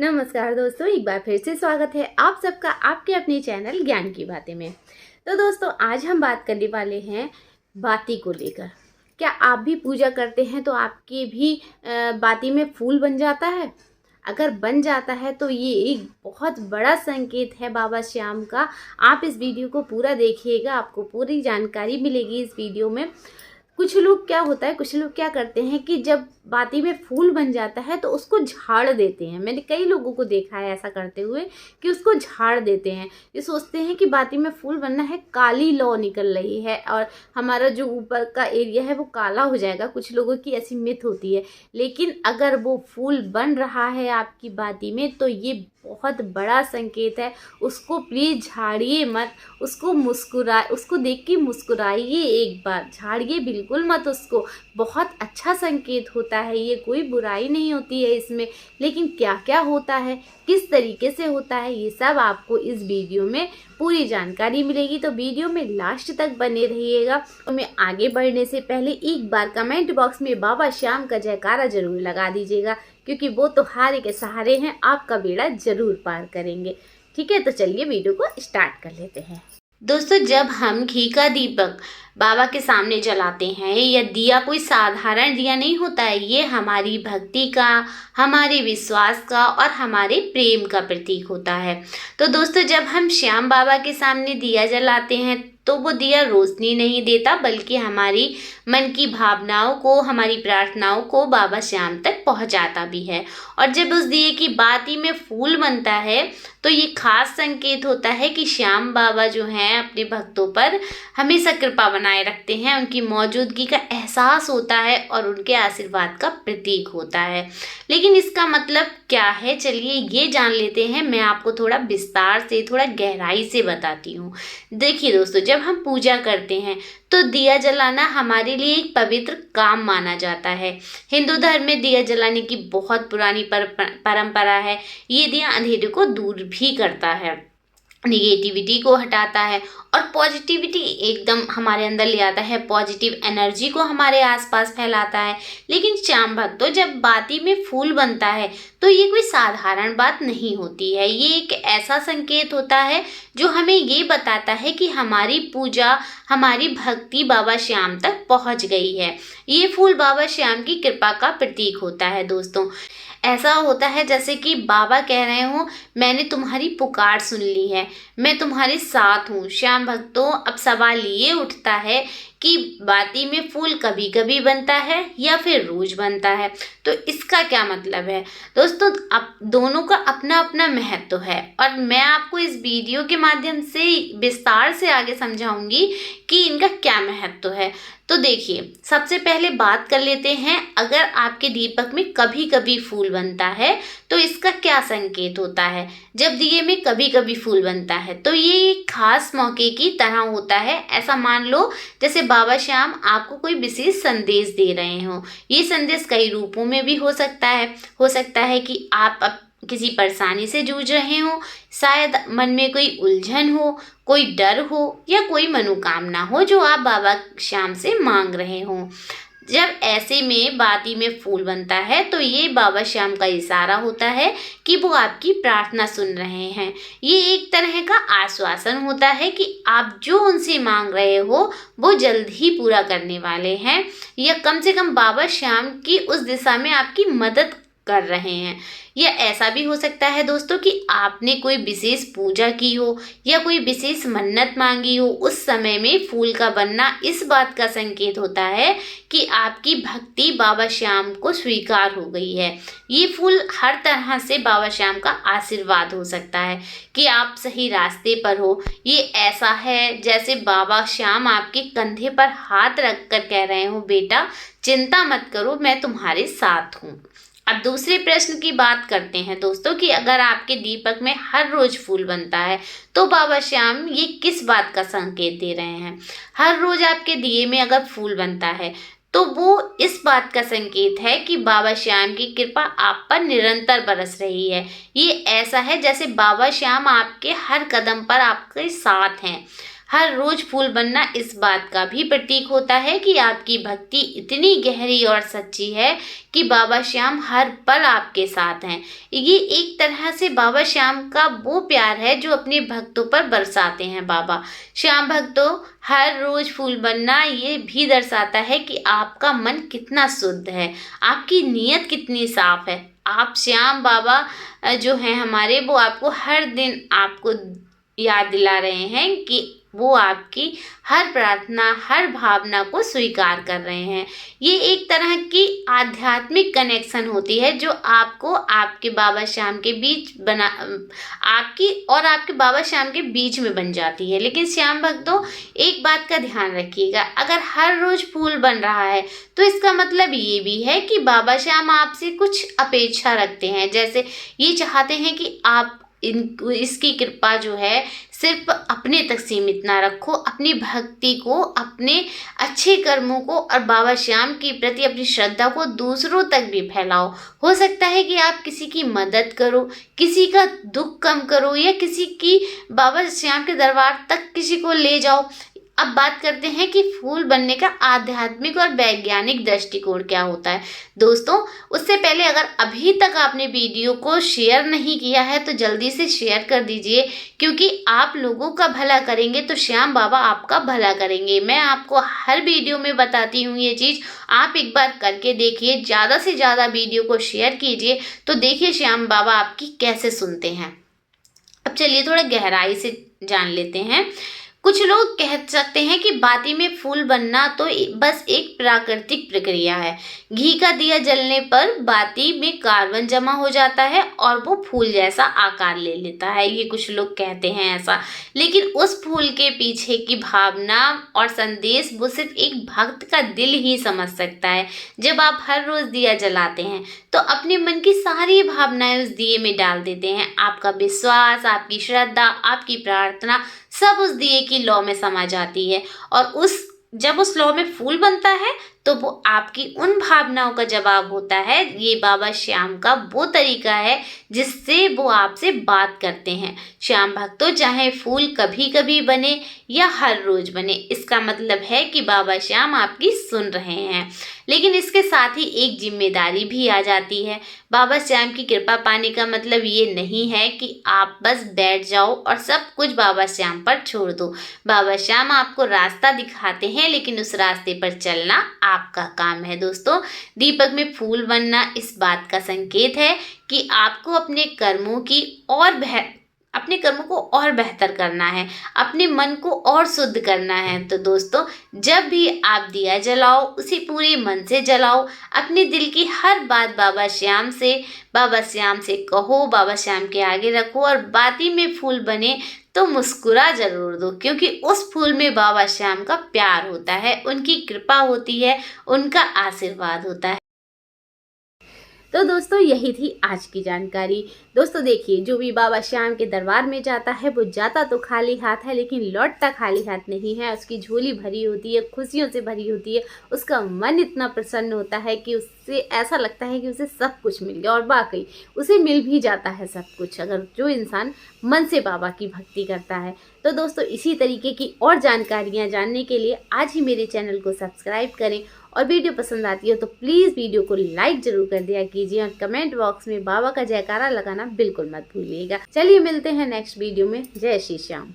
नमस्कार दोस्तों, एक बार फिर से स्वागत है आप सबका आपके अपने चैनल ज्ञान की बातें में। तो दोस्तों, आज हम बात करने वाले हैं बाती को लेकर। क्या आप भी पूजा करते हैं तो आपके भी बाती में फूल बन जाता है? अगर बन जाता है तो ये एक बहुत बड़ा संकेत है बाबा श्याम का। आप इस वीडियो को पूरा देखिएगा, आपको पूरी जानकारी मिलेगी इस वीडियो में। कुछ लोग क्या करते हैं कि जब बाती में फूल बन जाता है तो उसको झाड़ देते हैं। मैंने कई लोगों को देखा है ऐसा करते हुए कि उसको झाड़ देते हैं। ये सोचते हैं कि बाती में फूल बनना है, काली लौ निकल रही है और हमारा जो ऊपर का एरिया है वो काला हो जाएगा। कुछ लोगों की ऐसी मिथ होती है, लेकिन अगर वो फूल बन रहा है आपकी बाती में तो ये बहुत बड़ा संकेत है। उसको प्लीज़ झाड़िए मत, उसको देख के मुस्कुराइए, एक बार झाड़िए बिल्कुल मत उसको। बहुत अच्छा संकेत होता है ये, कोई बुराई नहीं होती है इसमें। लेकिन क्या क्या होता है, किस तरीके से होता है, ये सब आपको इस वीडियो में पूरी जानकारी मिलेगी। तो वीडियो में लास्ट तक बने रहिएगा। तो मैं आगे बढ़ने से पहले एक बार कमेंट बॉक्स में बाबा श्याम का जयकारा जरूर लगा दीजिएगा, क्योंकि वो तो हारे के सहारे हैं, आपका बेड़ा जरूर पार करेंगे। ठीक है, तो चलिए वीडियो को स्टार्ट कर लेते हैं। दोस्तों, जब हम घी का दीपक बाबा के सामने जलाते हैं, यह दिया कोई साधारण दिया नहीं होता है। ये हमारी भक्ति का, हमारे विश्वास का और हमारे प्रेम का प्रतीक होता है। तो दोस्तों, जब हम श्याम बाबा के सामने दिया जलाते हैं तो वो दिया रोशनी नहीं देता, बल्कि हमारी मन की भावनाओं को, हमारी प्रार्थनाओं को बाबा श्याम तक पहुंचाता भी है। और जब उस दिए की बाती में फूल बनता है तो ये खास संकेत होता है कि श्याम बाबा जो हैं अपने भक्तों पर हमेशा कृपा बनाए रखते हैं। उनकी मौजूदगी का एहसास होता है और उनके आशीर्वाद का प्रतीक होता है। लेकिन इसका मतलब क्या है, चलिए ये जान लेते हैं। मैं आपको थोड़ा विस्तार से, थोड़ा गहराई से बताती हूँ। देखिए दोस्तों, जब हम पूजा करते हैं तो दिया जलाना हमारे लिए एक पवित्र काम माना जाता है। हिंदू धर्म में दिया जलाने की बहुत पुरानी परंपरा है। ये दिया अंधेरे को दूर भी करता है, निगेटिविटी को हटाता है और पॉजिटिविटी एकदम हमारे अंदर ले आता है, पॉजिटिव एनर्जी को हमारे आसपास फैलाता है। लेकिन श्याम भक्तों, जब बाती में फूल बनता है तो ये कोई साधारण बात नहीं होती है। ये एक ऐसा संकेत होता है जो हमें ये बताता है कि हमारी पूजा, हमारी भक्ति बाबा श्याम तक पहुंच गई है। ये फूल बाबा श्याम की कृपा का प्रतीक होता है। दोस्तों, ऐसा होता है जैसे कि बाबा कह रहे हो, मैंने तुम्हारी पुकार सुन ली है, मैं तुम्हारे साथ हूँ। श्याम भक्तों, अब सवाल ये उठता है कि बाती में फूल कभी कभी बनता है या फिर रोज बनता है, तो इसका क्या मतलब है? दोस्तों, अब दोनों का अपना अपना महत्व है और मैं आपको इस वीडियो के माध्यम से विस्तार से आगे समझाऊंगी कि इनका क्या महत्व है। तो देखिए, सबसे पहले बात कर लेते हैं, अगर आपके दीपक में कभी कभी फूल बनता है तो इसका क्या संकेत होता है। जब दिए में कभी कभी फूल बनता है तो ये एक खास मौके की तरह होता है। ऐसा मान लो जैसे बाबा श्याम आपको कोई विशेष संदेश दे रहे हो। ये संदेश कई रूपों में भी हो सकता है कि आप किसी परेशानी से जूझ रहे हो, शायद मन में कोई उलझन हो, कोई डर हो या कोई मनोकामना हो जो आप बाबा श्याम से मांग रहे हो। जब ऐसे में बाती में फूल बनता है तो ये बाबा श्याम का इशारा होता है कि वो आपकी प्रार्थना सुन रहे हैं। ये एक तरह का आश्वासन होता है कि आप जो उनसे मांग रहे हो वो जल्द ही पूरा करने वाले हैं, या कम से कम बाबा श्याम की उस दिशा में आपकी मदद कर रहे हैं। या ऐसा भी हो सकता है दोस्तों कि आपने कोई विशेष पूजा की हो या कोई विशेष मन्नत मांगी हो। उस समय में फूल का बनना इस बात का संकेत होता है कि आपकी भक्ति बाबा श्याम को स्वीकार हो गई है। ये फूल हर तरह से बाबा श्याम का आशीर्वाद हो सकता है कि आप सही रास्ते पर हो। ये ऐसा है जैसे बाबा श्याम आपके कंधे पर हाथ रखकर कह रहे हो, बेटा चिंता मत करो, मैं तुम्हारे साथ हूँ। अब दूसरे प्रश्न की बात करते हैं दोस्तों कि अगर आपके दीपक में हर रोज फूल बनता है तो बाबा श्याम ये किस बात का संकेत दे रहे हैं। हर रोज आपके दिए में अगर फूल बनता है तो वो इस बात का संकेत है कि बाबा श्याम की कृपा आप पर निरंतर बरस रही है। ये ऐसा है जैसे बाबा श्याम आपके हर कदम पर आपके साथ हैं, हर रोज फूल बनना इस बात का भी प्रतीक होता है कि आपकी भक्ति इतनी गहरी और सच्ची है कि बाबा श्याम हर पल आपके साथ हैं। ये एक तरह से बाबा श्याम का वो प्यार है जो अपने भक्तों पर बरसाते हैं बाबा। श्याम भक्तों, हर रोज फूल बनना ये भी दर्शाता है कि आपका मन कितना शुद्ध है, आपकी नीयत कितनी साफ है। आप श्याम बाबा जो हैं हमारे, वो आपको हर दिन आपको याद दिला रहे हैं कि वो आपकी हर प्रार्थना, हर भावना को स्वीकार कर रहे हैं। ये एक तरह की आध्यात्मिक कनेक्शन होती है जो आपको आपके बाबा श्याम के बीच आपकी और आपके बाबा श्याम के बीच में बन जाती है। लेकिन श्याम भक्तों, एक बात का ध्यान रखिएगा, अगर हर रोज फूल बन रहा है तो इसका मतलब ये भी है कि बाबा श्याम आपसे कुछ अपेक्षा रखते हैं। जैसे ये चाहते हैं कि आप इसकी कृपा जो है सिर्फ अपने तक सीमित ना रखो, अपनी भक्ति को, अपने अच्छे कर्मों को और बाबा श्याम के प्रति अपनी श्रद्धा को दूसरों तक भी फैलाओ। हो सकता है कि आप किसी की मदद करो, किसी का दुख कम करो या किसी की बाबा श्याम के दरबार तक किसी को ले जाओ। अब बात करते हैं कि फूल बनने का आध्यात्मिक और वैज्ञानिक दृष्टिकोण क्या होता है। दोस्तों, उससे पहले अगर अभी तक आपने वीडियो को शेयर नहीं किया है तो जल्दी से शेयर कर दीजिए, क्योंकि आप लोगों का भला करेंगे तो श्याम बाबा आपका भला करेंगे। मैं आपको हर वीडियो में बताती हूँ ये चीज़, आप एक बार करके देखिए, ज़्यादा से ज़्यादा वीडियो को शेयर कीजिए तो देखिए श्याम बाबा आपकी कैसे सुनते हैं। अब चलिए थोड़ा गहराई से जान लेते हैं। कुछ लोग कह सकते हैं कि बाती में फूल बनना तो बस एक प्राकृतिक प्रक्रिया है। घी का दिया जलने पर बाती में कार्बन जमा हो जाता है और वो फूल जैसा आकार ले लेता है। ये कुछ लोग कहते हैं ऐसा, लेकिन उस फूल के पीछे की भावना और संदेश वो सिर्फ एक भक्त का दिल ही समझ सकता है। जब आप हर रोज दिया जलाते हैं तो अपने मन की सारी भावनाएं उस दिए में डाल देते हैं। आपका विश्वास, आपकी श्रद्धा, आपकी प्रार्थना सब उस दिए की लौ में समा जाती है और जब उस लौ में फूल बनता है तो वो आपकी उन भावनाओं का जवाब होता है। ये बाबा श्याम का वो तरीका है जिससे वो आपसे बात करते हैं। श्याम भक्तों, चाहे फूल कभी कभी बने या हर रोज बने, इसका मतलब है कि बाबा श्याम आपकी सुन रहे हैं। लेकिन इसके साथ ही एक जिम्मेदारी भी आ जाती है। बाबा श्याम की कृपा पाने का मतलब ये नहीं है कि आप बस बैठ जाओ और सब कुछ बाबा श्याम पर छोड़ दो। बाबा श्याम आपको रास्ता दिखाते हैं, लेकिन उस रास्ते पर चलना आपका काम है। दोस्तों, दीपक में फूल बनना इस बात का संकेत है कि आपको अपने कर्मों को और बेहतर करना है, अपने मन को और शुद्ध करना है। तो दोस्तों, जब भी आप दिया जलाओ उसे पूरे मन से जलाओ। अपने दिल की हर बात बाबा श्याम से कहो, बाबा श्याम के आगे रखो और बाती में फूल बने तो मुस्कुरा जरूर दो, क्योंकि उस फूल में बाबा श्याम का प्यार होता है, उनकी कृपा होती है, उनका आशीर्वाद होता है। तो दोस्तों, यही थी आज की जानकारी। दोस्तों देखिए, जो भी बाबा श्याम के दरबार में जाता है वो जाता तो खाली हाथ है, लेकिन लौटता खाली हाथ नहीं है। उसकी झोली भरी होती है, खुशियों से भरी होती है, उसका मन इतना प्रसन्न होता है कि उससे ऐसा लगता है कि उसे सब कुछ मिल गया। और वाकई उसे मिल भी जाता है सब कुछ, अगर जो इंसान मन से बाबा की भक्ति करता है। तो दोस्तों, इसी तरीके की और जानकारियाँ जानने के लिए आज ही मेरे चैनल को सब्सक्राइब करें और वीडियो पसंद आती हो तो प्लीज़ वीडियो को लाइक जरूर कर दिया कीजिए और कमेंट बॉक्स में बाबा का जयकारा लगाना बिल्कुल मत भूलिएगा। चलिए मिलते हैं नेक्स्ट वीडियो में। जय श्री श्याम।